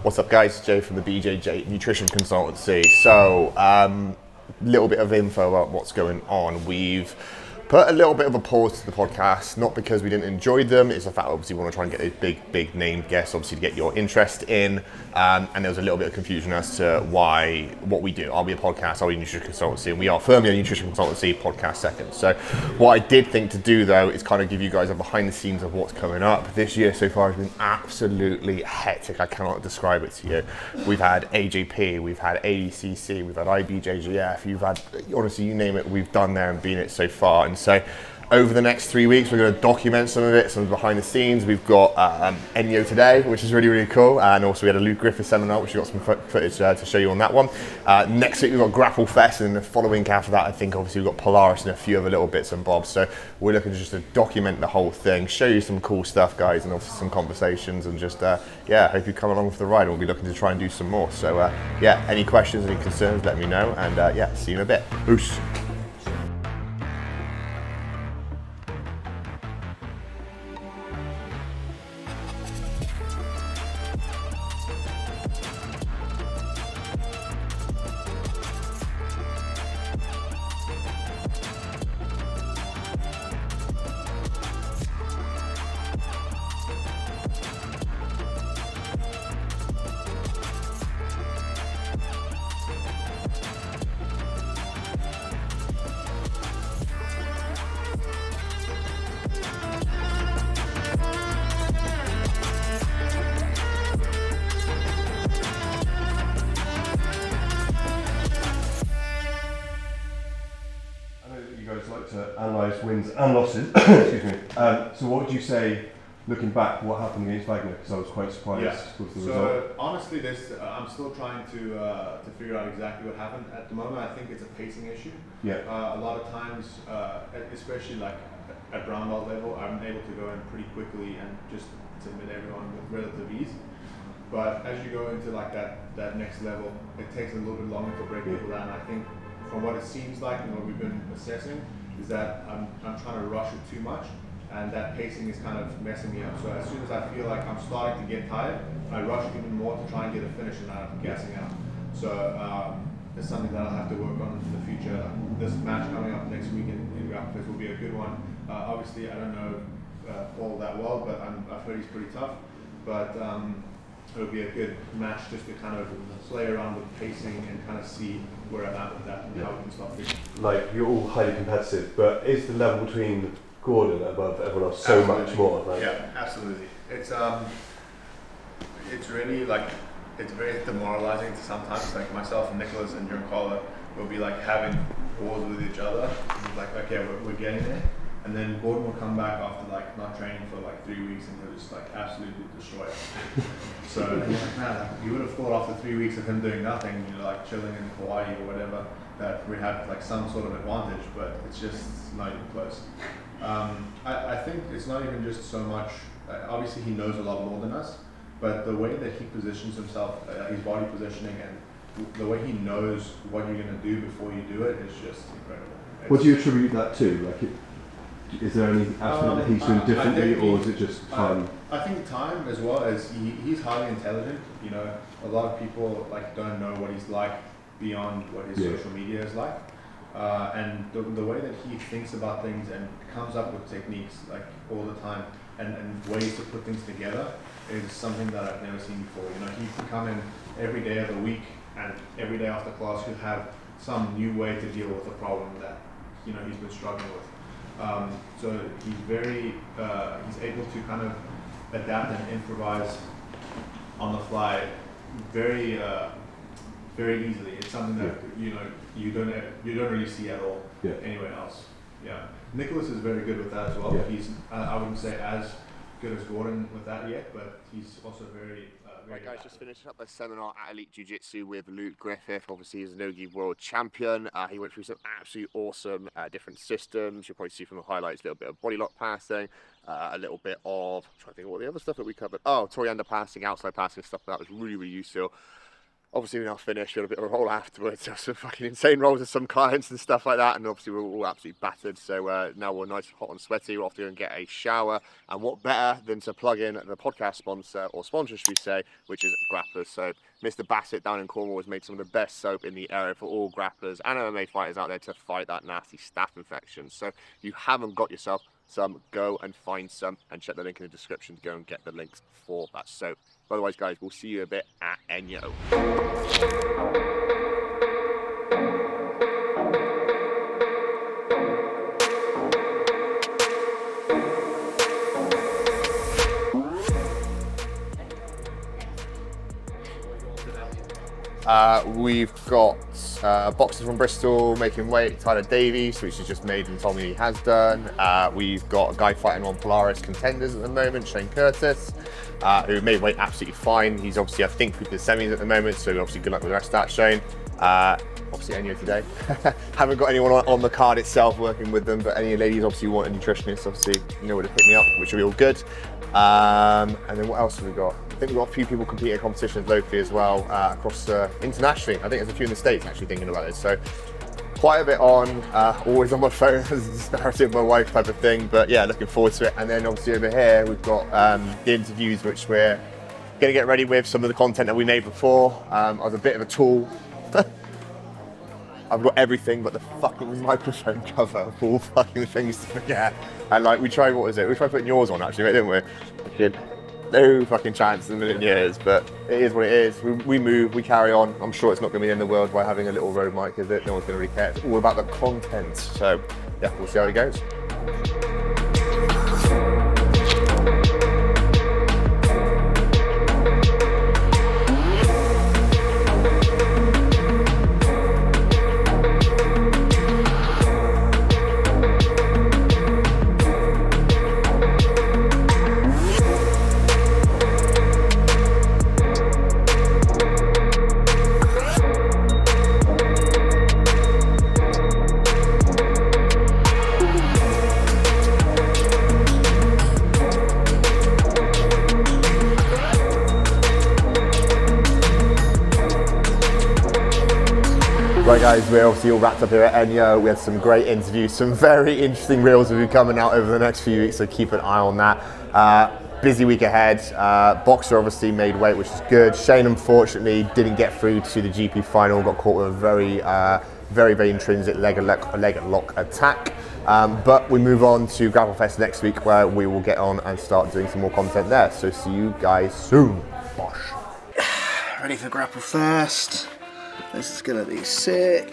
What's up guys, Joe from the BJJ Nutrition Consultancy. So, little bit of info about what's going on. We've put a little bit of a pause to the podcast, not because we didn't enjoy them, it's the fact obviously we want to try and get a big name guest, obviously to get your interest in, and there was a little bit of confusion as to what we do. Are we a podcast, are we a nutrition consultancy? And we are firmly a nutrition consultancy, podcast second. So what I did think to do though is kind of give you guys a behind the scenes of what's coming up. This year so far has been absolutely hectic, I cannot describe it to you. We've had AJP, we've had ADCC, we've had IBJJF, you've had, honestly you name it, we've done there and been it so far. And so over the next 3 weeks, we're going to document some of it, some behind the scenes. We've got Enyo today, which is really cool. And also we had a Luke Griffith seminar, which we've got some footage to show you on that one. Next week, we've got Grapple Fest. And the following week after that, I think obviously we've got Polaris and a few other little bits and bobs. So we're looking just to document the whole thing, show you some cool stuff, guys, and obviously some conversations. And just, yeah, hope you come along for the ride. We'll be looking to try and do some more. So, yeah, any questions, any concerns, let me know. And, yeah, see you in a bit. Peace. Analyse wins and losses. Excuse me. So what would you say, looking back, what happened against Wagner? Because I was quite surprised with the result. So honestly, I'm still trying to figure out exactly what happened. At the moment, I think it's a pacing issue. Yeah. A lot of times, especially like at brown belt level, I'm able to go in pretty quickly and just submit everyone with relative ease. But as you go into like that next level, it takes a little bit longer to break people down. I think from what it seems like and what we've been assessing, is that I'm trying to rush it too much, and that pacing is kind of messing me up. So as soon as I feel like I'm starting to get tired, I rush even more to try and get a finish and I'm gassing out. So it's something that I'll have to work on in the future. This match coming up next week in Grapple Fest will be a good one. Obviously I don't know Paul that well, but I've heard he's pretty tough. But it'll be a good match just to kind of play around with pacing and kind of see where I'm at with that and how we can start fixing. Like, you're all highly competitive, but is the level between Gordon above everyone else so much more? Like, yeah, absolutely. It's really like, it's very demoralizing to sometimes, like myself and Nicholas and Giancarlo will be like having wars with each other. Like, okay, we're getting there. And then Gordon will come back after like not training for like 3 weeks and he'll just like absolutely destroy us. So you're like, man, you would have thought after 3 weeks of him doing nothing, you know, like chilling in Hawaii or whatever, that we have like some sort of advantage, but it's just not even close. I think it's not even just so much, obviously he knows a lot more than us, but the way that he positions himself, his body positioning and the way he knows what you're going to do before you do it is just incredible. what do you attribute that to? Like, is there any aspect that he's doing differently, or is it just time? I think time, as well as he's highly intelligent. You know, a lot of people like don't know what he's like beyond what his social media is like, and the way that he thinks about things and comes up with techniques like all the time and ways to put things together is something that I've never seen before. You know, he can come in every day of the week and every day after class he'll have some new way to deal with a problem that he's been struggling with. So he's he's able to kind of adapt and improvise on the fly very easily. It's something that you don't really see at all anywhere else. Yeah, Nicholas is very good with that as well. He's I wouldn't say as good as Gordon with that yet, but he's also very. Right guys, just finishing up the seminar at Elite Jiu-Jitsu with Luke Griffith. Obviously he's a no-gi world champion. He went through some absolutely awesome different systems. You'll probably see from the highlights a little bit of body lock passing, a little bit of, I'm trying to think of what the other stuff that we covered. Oh, Toriander passing, outside passing, stuff that was really useful. obviously we're now finished. We had a bit of a roll afterwards. Some fucking insane rolls with some clients and stuff like that. And obviously we're all absolutely battered. So now we're nice, hot and sweaty. We're off to go and get a shower. And what better than to plug in the podcast sponsor, or sponsor should we say, which is Grapplers Soap. Mr. Bassett down in Cornwall has made some of the best soap in the area for all grapplers and MMA fighters out there to fight that nasty staph infection. So if you haven't got yourself some, go and find some and check the link in the description to go and get the links for that soap. Otherwise, guys, we'll see you a bit at Enyo. We've got boxers from Bristol making weight, Tyler Davies, which he's just made and told me he has done. We've got a guy fighting on Polaris contenders at the moment, Shane Curtis, who made weight absolutely fine. He's obviously, I think, through the semis at the moment, so obviously good luck with the rest of that, Shane. Obviously Enyo today. Haven't got anyone on the card itself working with them, but any ladies obviously want a nutritionist, obviously you know where to hit me up, which will be all good. And then what else have we got? I think we've got a few people competing in competitions locally as well, across internationally. I think there's a few in the States actually thinking about it. So quite a bit on, always on my phone as a disparity of my wife type of thing. But yeah, looking forward to it. And then obviously over here, we've got the interviews, which we're going to get ready with some of the content that we made before. I was a bit of a tool. I've got everything but the fucking microphone cover of all fucking things to forget. And like, we tried, what was it? We tried putting yours on actually, didn't we? No fucking chance in a million years, but it is what it is. We move, we carry on. I'm sure it's not going to be the end of the world by having a little road mic, is it? No one's going to really care. It's all about the content. So yeah, we'll see how it goes. Right guys, we're obviously all wrapped up here at Enyo. We had some great interviews, some very interesting reels will be coming out over the next few weeks, so keep an eye on that. Busy week ahead. Boxer obviously made weight, which is good. Shane unfortunately didn't get through to the GP final, got caught with a very intrinsic leg lock attack. But we move on to Grapple Fest next week, where we will get on and start doing some more content there. So see you guys soon. Bosh. Ready for Grapple Fest. This is gonna be sick.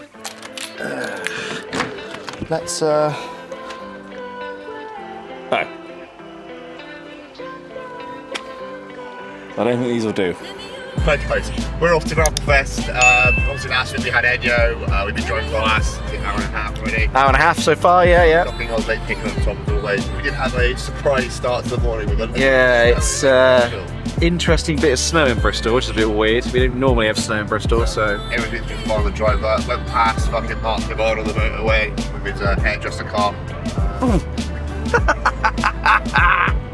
Let's Hi. I don't think these will do. Thank you, folks. We're off to Grapple Fest. Obviously last week we had Enyo. We've been driving for the last hour and a half already. Hour and a half so far, yeah. Shocking, I was late picking up Tom as always. We did have a surprise start to the morning with a Yeah, it's interesting bit of snow in Bristol, which is a bit weird. We don't normally have snow in Bristol, so. Everything's been fine on the drive up. Went past fucking Mark Devon on the motorway with his hairdresser car.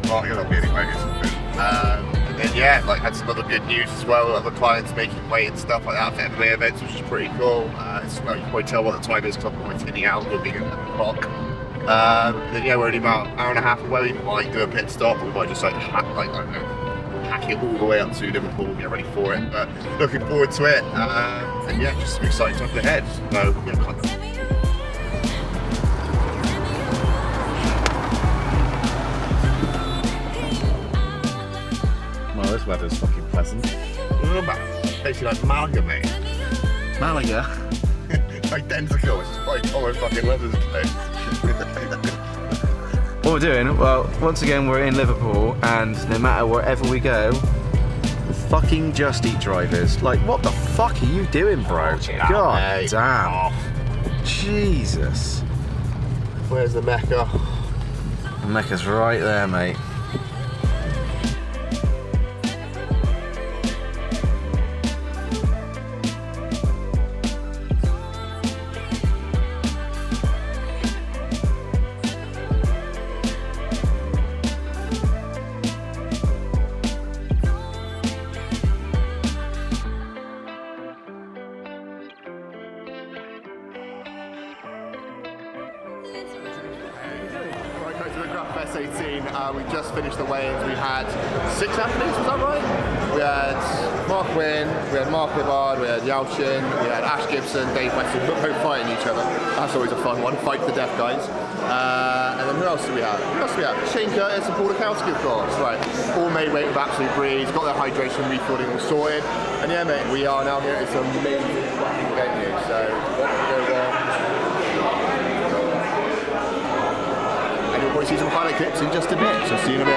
Well, you're not being anyway. And then yeah, like had some other good news as well. Other clients making weight and stuff like that for MMA events, which is pretty cool. It's, well, you can probably tell what the time is because I'm pointing out. It'll be at 11 o'clock. Then yeah, we're only about an hour and a half away. We might do a pit stop. We might just like I don't know, hack it all the way up to Liverpool, get ready for it. But looking forward to it. And yeah, just some exciting stuff ahead. So yeah, kind of. Well, this weather's fucking pleasant. Basically like Malaga, mate. Malaga? Identical, it's just like almost fucking weather today. What we're doing, well, once again we're in Liverpool, and no matter wherever we go, fucking Just Eat drivers. Like, what the fuck are you doing, bro? God mate. damn. Jesus. Where's the Mecca? The Mecca's right there, mate. Fest 18, we just finished the weigh-ins. We had 6 athletes, was that right? We had Mark Wynn, we had Mark Hibbard, we had Yao Chin, we had Ash Gibson, Dave Weston, both fighting each other. That's always a fun one, fight to the death, guys. And then who else do we have? Shane Curtis and Paul Lukowski, of course. Right, all made weight with absolute breeze, got their hydration, refueling all sorted. And yeah, mate, we are now here at some amazing fucking venue. So, what can go wrong? And you'll probably see some highlight clips in just a bit, so see you in a bit.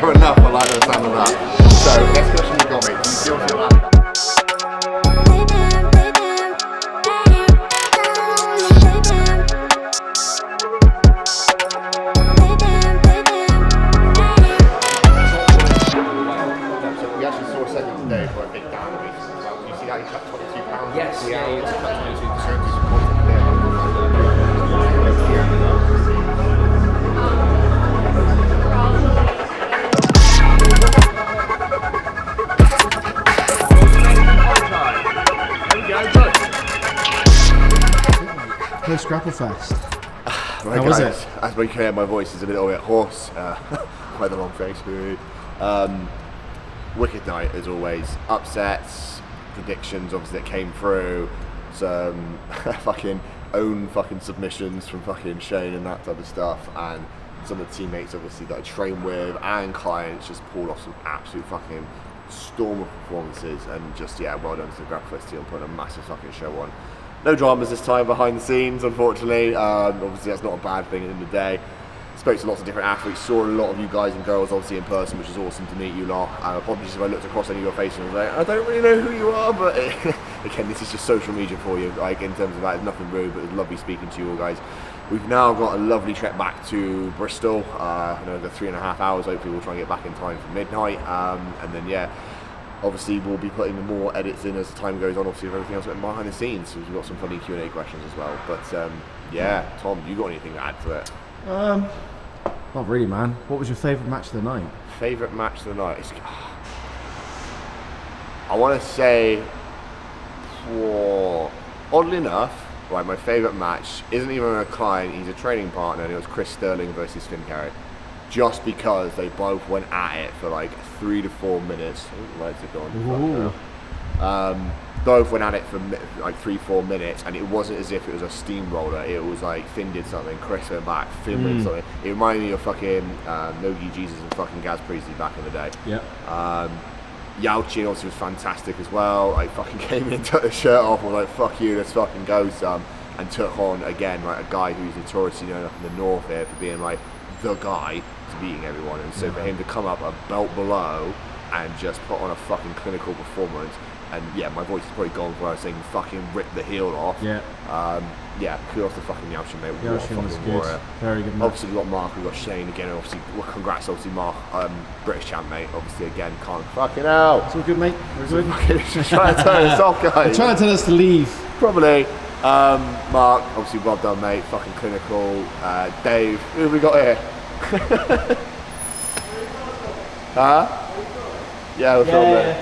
Enough, I like the sound of that. So, next question you got, mate. Do you feel like So we actually saw a segment today for a big down weight. You see how he cut 22 pounds? Yes, yeah, he cut U.Ks Grapple Fest. Right, How was guys, it? as we can hear, my voice is a little bit hoarse. Quite the long face period. Wicked night as always. Upsets, predictions obviously that came through. Some fucking submissions from fucking Shane and that type of stuff. And some of the teammates obviously that I train with and clients just pulled off some absolute fucking storm of performances. And just, yeah, well done to the Grapplers team putting a massive fucking show on. No dramas this time behind the scenes, unfortunately. Obviously, that's not a bad thing in the day. Spoke to lots of different athletes, saw a lot of you guys and girls obviously in person, which is awesome to meet you lot. Apologies if I looked across any of your faces and was like, I don't really know who you are, but again, this is just social media for you. Like, in terms of that, it's nothing rude, but it's lovely speaking to you all guys. We've now got a lovely trek back to Bristol. The 3.5 hours. Hopefully, we'll try and get back in time for midnight. And then, yeah. Obviously, we'll be putting more edits in as time goes on, obviously, of everything else behind the scenes. So we've got some funny Q&A questions as well. But, yeah, Tom, you got anything to add to it? Not really, man. What was your favourite match of the night? Favourite match of the night? I want to say, oddly enough, right, my favourite match isn't even a client, he's a training partner, and it was Chris Sterling versus Finn Carey. Just because they both went at it for like 3 to 4 minutes. Lights are gone. Both went at it for like 3-4 minutes, and it wasn't as if it was a steamroller. It was like Finn did something, Chris went back, Finn did something. It reminded me of fucking Nogi Jesus and fucking Gaz Priestley back in the day. Yeah. Yao Chin obviously was fantastic as well. I fucking came in, took the shirt off, and was like, fuck you, let's fucking go some. And took on, again, like a guy who's notoriously known up in the north here for being like the guy to beating everyone. And so for him to come up a belt below and just put on a fucking clinical performance, and yeah, my voice is probably gone where I was saying fucking rip the heel off. Yeah. Yeah, kudos to fucking Yao Chin, mate. Yao Chin was good. Very good match. Obviously, we've got Mark, we've got Shane again. Obviously, well, congrats, obviously, Mark, British champ, mate. Obviously, again, can't fucking out. It's all good, mate. We're good. Just trying to turn us off, guys. They're trying to tell us to leave. Probably. Mark, obviously, well done, mate. Fucking clinical. Dave, who have we got here? Huh? Yeah, we're filming.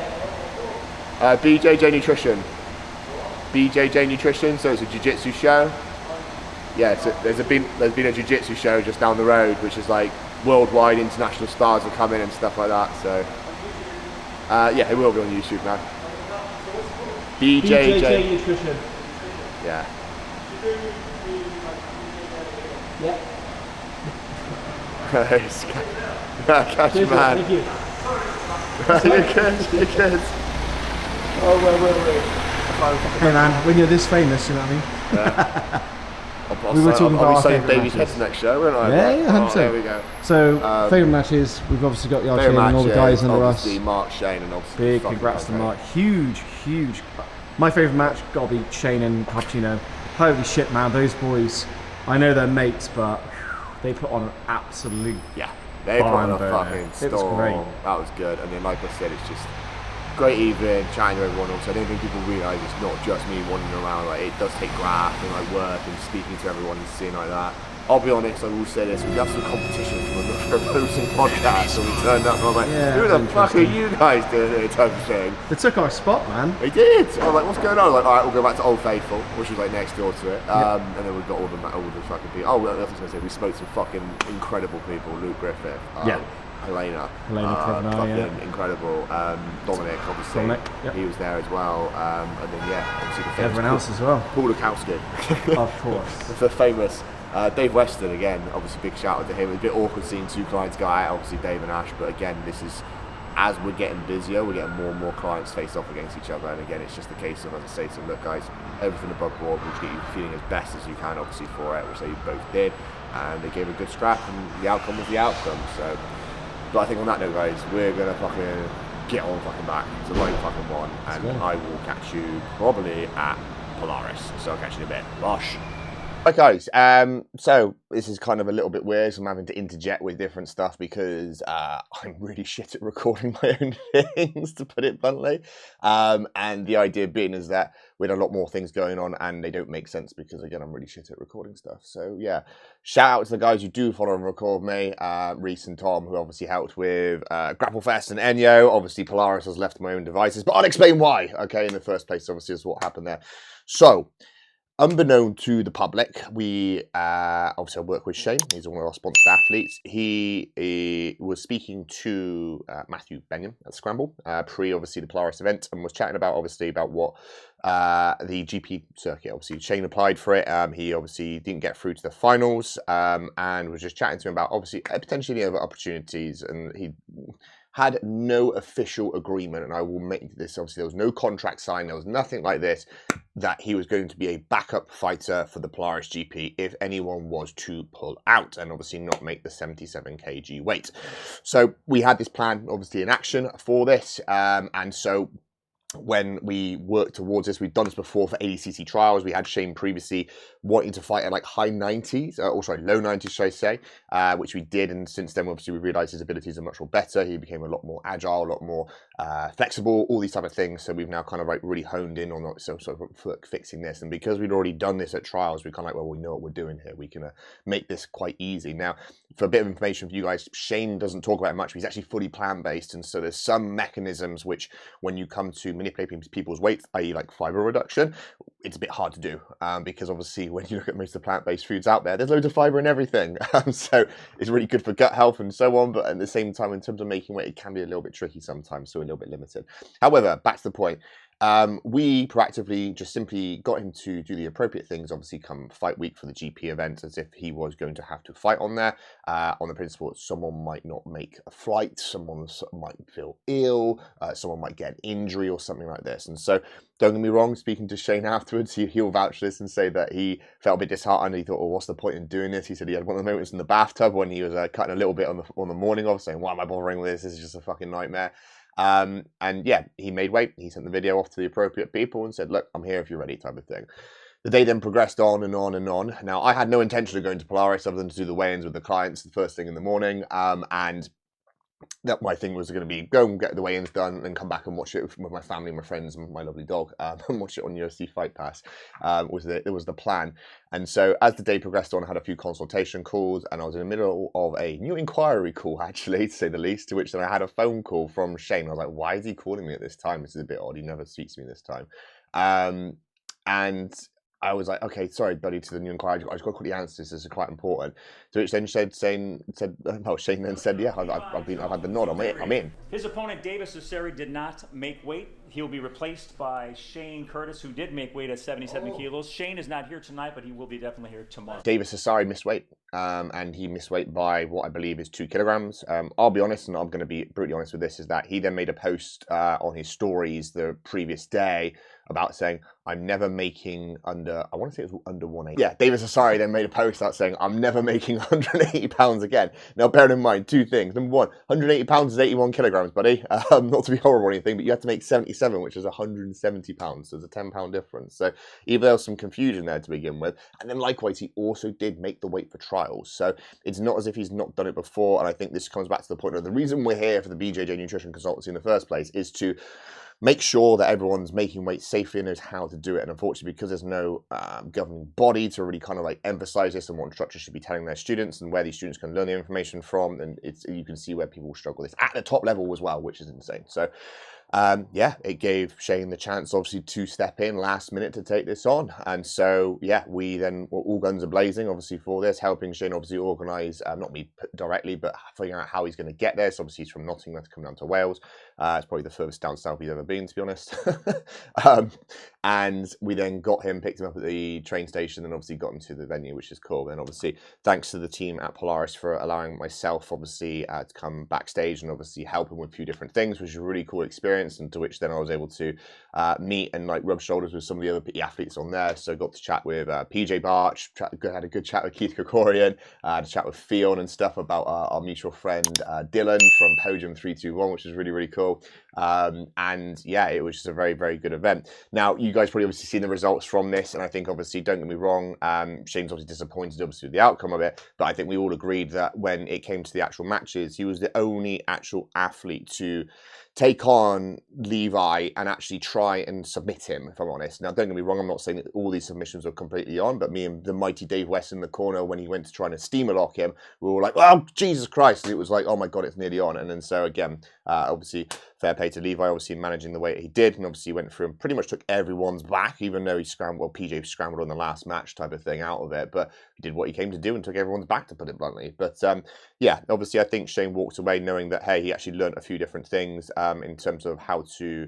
BJJ Nutrition. BJJ Nutrition, so it's a jiu-jitsu show. Yeah, so there's been a jiu-jitsu show just down the road, which is like worldwide international stars will come in and stuff like that. So yeah, it will be on YouTube, man. BJJ Nutrition. Yeah. Yeah. Catch you, man. Thank you. You're good. Oh, wait. Hey man, when you're this famous, you know what I mean? Yeah. We were talking about I'll our be saying favourite baby's matches. heads next show, won't I? Yeah, 100%. There we go. So, favourite matches, we've obviously got the Shane and all the guys under us. Obviously Mark, Shane, and obviously Big congrats to Mark. Huge. My favourite match got to be Shane and Cappuccino. Holy shit, man, those boys, I know they're mates, but they put on an absolute they put on a burner. fucking storm. It was great. That was good. And then, like I said, it's just great evening, chatting to everyone. Also, I don't think people realise it's not just me wandering around. Like, it does take graft and like work and speaking to everyone and seeing like that. I'll be honest, I will say this, we got some competition from another opposing podcast, and we turned up and I was like, who the fuck are you guys doing here, type of thing. They took our spot, man. They did. I was like, what's going on? I was like, alright, we'll go back to Old Faithful, which was like next door to it. And then we've got all the fucking people. Oh, well, that's what I was going to say, we spoke to some fucking incredible people. Luke Griffith. Helena fucking incredible. Dominic, obviously, he was there as well. And then obviously the famous everyone else as well. Paul Lukowski, of course. the famous Dave Weston again. Obviously, big shout out to him. It's a bit awkward seeing two clients go out. Obviously, Dave and Ash, but again, this is as we're getting busier, we're getting more and more clients face off against each other. And again, it's just a case of, as I say to them, look, guys, everything above board, we'll get you feeling as best as you can, obviously, for it, which they both did. And they gave a good scrap, and the outcome was the outcome. So. But I think on that note, guys, we're going to fucking get on fucking back to line fucking one, and I will catch you probably at Polaris. So I'll catch you in a bit. Bosh. Right, guys, so this is kind of a little bit weird, so I'm having to interject with different stuff because I'm really shit at recording my own things, to put it bluntly. And the idea being is that we had a lot more things going on and they don't make sense because, again, I'm really shit at recording stuff. So, yeah, shout out to the guys who do follow and record me, Reese and Tom, who obviously helped with Grapple Fest and Enyo. Obviously, Polaris has left my own devices, but I'll explain why, okay, in the first place, obviously, is what happened there. So, unbeknown to the public, we obviously work with Shane. He's one of our sponsored athletes. He was speaking to Matthew Benyon at Scramble, obviously the Polaris event, and was chatting about what the GP circuit. Obviously, Shane applied for it. He obviously didn't get through to the finals, and was just chatting to him about obviously potentially other opportunities, and he had no official agreement, and I will make this, obviously there was no contract signed, there was nothing like this, that he was going to be a backup fighter for the Polaris GP if anyone was to pull out and obviously not make the 77 kg weight. So we had this plan obviously in action for this, and so when we worked towards this, we've done this before for ADCC trials. We had Shane previously wanting to fight at like low 90s, should I say, which we did. And since then, obviously, we realized his abilities are much more better. He became a lot more agile, a lot more flexible, all these type of things. So we've now kind of like really honed in on sort of fixing this. And because we'd already done this at trials, we kind of like, well, we know what we're doing here. We can make this quite easy. Now, for a bit of information for you guys, Shane doesn't talk about it much, but he's actually fully plant-based. And so there's some mechanisms which, when you come to manipulating people's weight, i.e. like fiber reduction, it's a bit hard to do because obviously when you look at most of the plant-based foods out there, there's loads of fiber in everything. So it's really good for gut health and so on, but at the same time, in terms of making weight, it can be a little bit tricky sometimes, so a little bit limited. However, back to the point. We proactively just simply got him to do the appropriate things, obviously come fight week for the GP event, as if he was going to have to fight on there, on the principle that someone might not make a flight, someone might feel ill, someone might get an injury or something like this. And so, don't get me wrong, speaking to Shane afterwards, he'll vouch for this and say that he felt a bit disheartened. He thought, well, what's the point in doing this? He said he had one of the moments in the bathtub when he was cutting a little bit on the morning of, saying, why am I bothering with this? This is just a fucking nightmare. And yeah, he made weight. He sent the video off to the appropriate people and said, look, I'm here if you're ready, type of thing. The day then progressed on and on and on. Now, I had no intention of going to Polaris other than to do the weigh-ins with the clients the first thing in the morning. And that my thing was going to be go and get the weigh-ins done and come back and watch it with my family, my friends, and my lovely dog, and watch it on UFC Fight Pass. It was the plan. And so as the day progressed on, I had a few consultation calls, and I was in the middle of a new inquiry call, actually, to say the least, to which then I had a phone call from Shane. I was like, why is he calling me at this time? This is a bit odd. He never speaks to me this time. And I was like, okay, sorry, buddy, to the new inquiry. I just got to quickly answer this. This is quite important. So which then Shane then said, yeah, I've had the nod. I'm in. His opponent, Davis Cesari, did not make weight. He'll be replaced by Shane Curtis, who did make weight at 77 kilos. Shane is not here tonight, but he will be definitely here tomorrow. Davis Cesari missed weight, and he missed weight by what I believe is 2 kilograms. I'll be honest, and I'm going to be brutally honest with this, is that he then made a post on his stories the previous day about saying, I'm never making under, I want to say it was under 180. Yeah, David Sassari then made a post out saying, I'm never making 180 pounds again. Now, bearing in mind two things. Number one, 180 pounds is 81 kilograms, buddy. Not to be horrible or anything, but you have to make 77, which is 170 pounds. So there's a 10 pound difference. So even there was some confusion there to begin with. And then likewise, he also did make the weight for trials. So it's not as if he's not done it before. And I think this comes back to the point of the reason we're here for the BJJ Nutrition Consultancy in the first place is to make sure that everyone's making weight safely and knows how to do it. And unfortunately, because there's no governing body to really kind of like emphasize this and what instructors should be telling their students and where these students can learn the information from, and you can see where people struggle this at the top level as well, which is insane. So yeah, it gave Shane the chance, obviously, to step in last minute to take this on. And so, yeah, we then were all guns are blazing, obviously, for this, helping Shane, obviously, organise, not me directly, but figuring out how he's going to get there. So, obviously, he's from Nottingham to come down to Wales. It's probably the furthest down south he's ever been, to be honest. And we then picked him up at the train station, and obviously got him to the venue, which is cool. And obviously, thanks to the team at Polaris for allowing myself, obviously, to come backstage and obviously help him with a few different things, which was a really cool experience. And to which then I was able to meet and like rub shoulders with some of the other athletes on there. So got to chat with PJ Barch, had a good chat with Keith Krikorian, had a chat with Fion and stuff about our mutual friend Dylan from Podium 321, which is really, really cool. And yeah, it was just a very, very good event. Now, you guys probably obviously seen the results from this, and I think obviously, don't get me wrong, Shane's obviously disappointed obviously with the outcome of it, but I think we all agreed that when it came to the actual matches, he was the only actual athlete to take on Levi and actually try and submit him, if I'm honest. Now, don't get me wrong, I'm not saying that all these submissions were completely on, but me and the mighty Dave West in the corner, when he went to try and steamer lock him, we were all like, oh, Jesus Christ. And it was like, oh my God, it's nearly on. And then so again, obviously, fair play to Levi, obviously managing the way he did, and obviously went through and pretty much took everyone's back, even though he scrambled, PJ scrambled on the last match type of thing out of it, but he did what he came to do and took everyone's back, to put it bluntly. But yeah, obviously I think Shane walked away knowing that, hey, he actually learned a few different things in terms of how to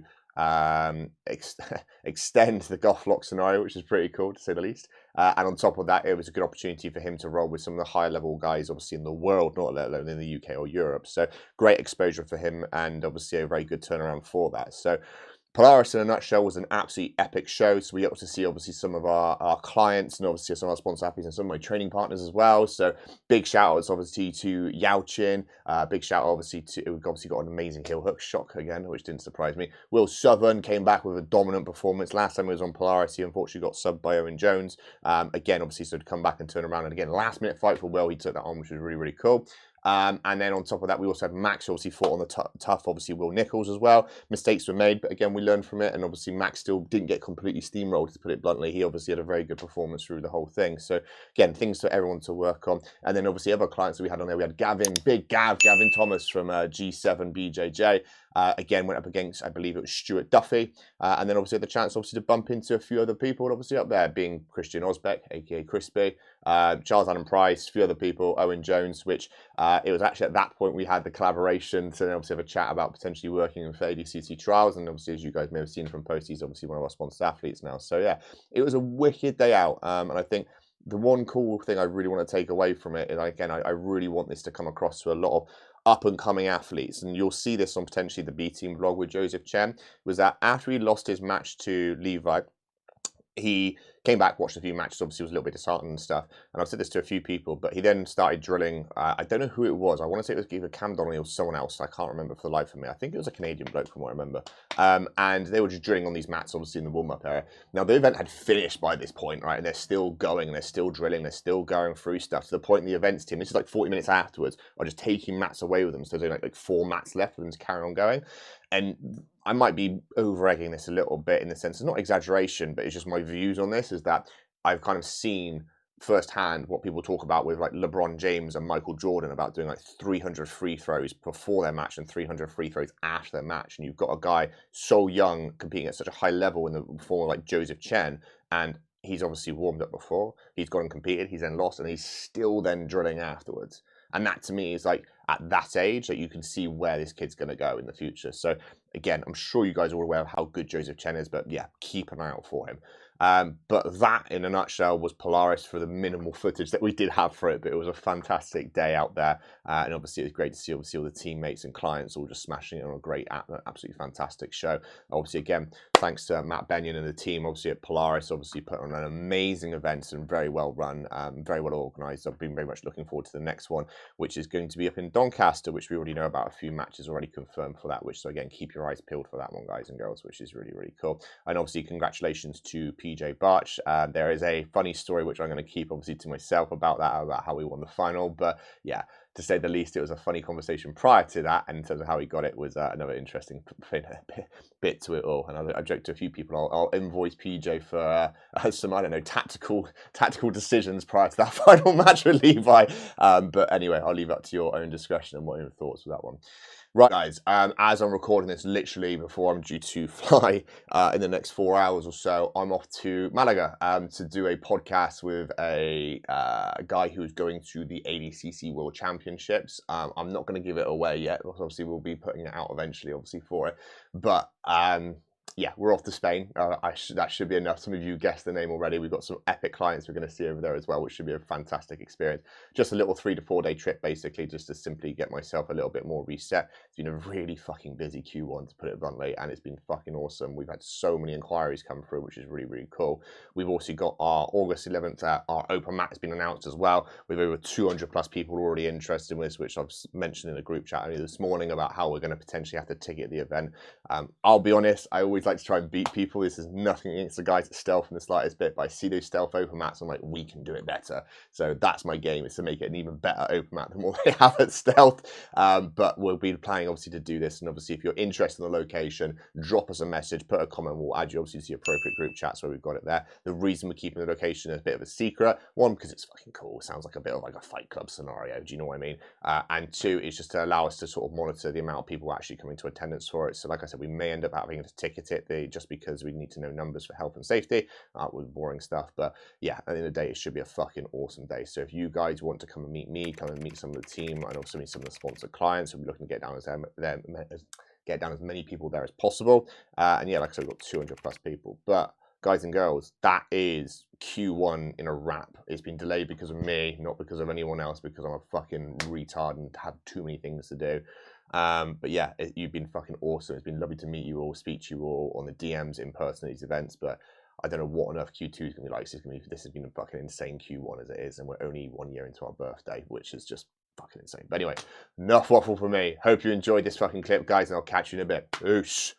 extend the golf lock scenario, which is pretty cool to say the least. And on top of that, it was a good opportunity for him to roll with some of the higher level guys, obviously in the world, not let alone in the UK or Europe. So great exposure for him, and obviously a very good turnaround for that. So Polaris in a nutshell was an absolutely epic show. So we got to see obviously some of our clients and obviously some of our sponsor athletes and some of my training partners as well. So big shout outs obviously to Yao Chin. Big shout out obviously to, we've obviously got an amazing heel hook shock again, which didn't surprise me. Will Southern came back with a dominant performance. Last time he was on Polaris, he unfortunately got subbed by Owen Jones. Again, obviously, so to come back and turn around, and again, last minute fight for Will, he took that on, which was really, really cool. And then on top of that, we also had Max, obviously fought on the tough, obviously Will Nichols as well. Mistakes were made, but again, we learned from it. And obviously Max still didn't get completely steamrolled, to put it bluntly. He obviously had a very good performance through the whole thing. So again, things for everyone to work on. And then obviously other clients that we had on there, we had Gavin Thomas from G7 BJJ. Again, went up against, I believe it was Stuart Duffy. And then obviously had the chance obviously to bump into a few other people obviously up there, being Christian Osbeck, aka Crispy, Charles Adam Price, a few other people, Owen Jones, which it was actually at that point we had the collaboration to then obviously have a chat about potentially working for ADCC trials. And obviously, as you guys may have seen from posts, he's obviously one of our sponsored athletes now. So yeah, it was a wicked day out. And I think the one cool thing I really want to take away from it is, again, I really want this to come across to a lot of up and coming athletes, and you'll see this on potentially the B Team vlog with Joseph Chen, was that after he lost his match to Levi, he came back, watched a few matches, obviously was a little bit disheartened and stuff, and I've said this to a few people, but he then started drilling, I don't know who it was, I want to say it was either Cam Donnelly or someone else, I can't remember for the life of me, I think it was a Canadian bloke from what I remember, and they were just drilling on these mats, obviously in the warm-up area. Now the event had finished by this point, right, and they're still going, and they're still drilling, they're still going through stuff, to the point in the events team, this is like 40 minutes afterwards, are just taking mats away with them, so there's like 4 mats left for them to carry on going. And I might be over-egging this a little bit in the sense, it's not exaggeration, but it's just my views on this, is that I've kind of seen firsthand what people talk about with like LeBron James and Michael Jordan about doing like 300 free throws before their match and 300 free throws after their match. And you've got a guy so young competing at such a high level in the form like Joseph Chen, and he's obviously warmed up before, he's gone and competed, he's then lost, and he's still then drilling afterwards. And that to me is like, at that age, that you can see where this kid's going to go in the future. So again, I'm sure you guys are all aware of how good Joseph Chen is, but yeah, keep an eye out for him. But that, in a nutshell, was Polaris for the minimal footage that we did have for it. But it was a fantastic day out there, and obviously it was great to see all the teammates and clients all just smashing it on a great, absolutely fantastic show. Obviously, again, thanks to Matt Benyon and the team, obviously at Polaris, obviously put on an amazing event and very well run, very well organised. I've been very much looking forward to the next one, which is going to be up in Doncaster, which we already know about, a few matches already confirmed for that, which, so again, keep your eyes peeled for that one, guys and girls, which is really, really cool. And obviously, congratulations to PJ Barch. There is a funny story, which I'm going to keep, obviously, to myself about that, about how we won the final, but yeah, to say the least, it was a funny conversation prior to that, and in terms of how he got it was another interesting bit to it all. And I joked to a few people, I'll invoice PJ for some, I don't know, tactical decisions prior to that final match with Levi. But anyway, I'll leave that to your own discretion and what your thoughts with that one. Right, guys, as I'm recording this literally before I'm due to fly in the next 4 hours or so, I'm off to Malaga to do a podcast with a guy who's going to the ADCC World Championships. I'm not going to give it away yet, because obviously we'll be putting it out eventually, obviously, for it. But yeah, we're off to Spain. That should be enough. Some of you guessed the name already. We've got some epic clients we're going to see over there as well, which should be a fantastic experience. Just a little 3 to 4 day trip, basically, just to simply get myself a little bit more reset. It's been a really fucking busy Q1, to put it bluntly, and it's been fucking awesome. We've had so many inquiries come through, which is really, really cool. We've also got our August 11th, our open mat has been announced as well, with over 200 plus people already interested in this, which I've mentioned in a group chat only this morning about how we're going to potentially have to ticket the event. I'll be honest, I always like to try and beat people. This is nothing against the guys at Stealth in the slightest bit, but I see those Stealth open mats, I'm like, we can do it better. So that's my game, is to make it an even better open mat than what they have at Stealth. But we'll be planning, obviously, to do this. And obviously, if you're interested in the location, drop us a message, put a comment, we'll add you, obviously, to the appropriate group chats where we've got it there. The reason we're keeping the location is a bit of a secret. One, because it's fucking cool. It sounds like a bit of like a Fight Club scenario. Do you know what I mean? And two, it's just to allow us to sort of monitor the amount of people actually coming to attendance for it. So like I said, we may end up having to ticket it just because we need to know numbers for health and safety with boring stuff. But yeah, at the end of the day, it should be a fucking awesome day. So if you guys want to come and meet me, come and meet some of the team, and also meet some of the sponsored clients, we'll be looking to get down as many people there as possible. And yeah, like I said, we've got 200 plus people. But guys and girls, that is Q1 in a wrap. It's been delayed because of me, not because of anyone else, because I'm a fucking retard and have too many things to do. But yeah, you've been fucking awesome. It's been lovely to meet you all, speak to you all on the DMs in person at these events, but I don't know what on earth Q2 is going to be like. This has been a fucking insane Q1 as it is, and we're only 1 year into our birthday, which is just fucking insane. But anyway, enough waffle from me. Hope you enjoyed this fucking clip, guys, and I'll catch you in a bit. Peace.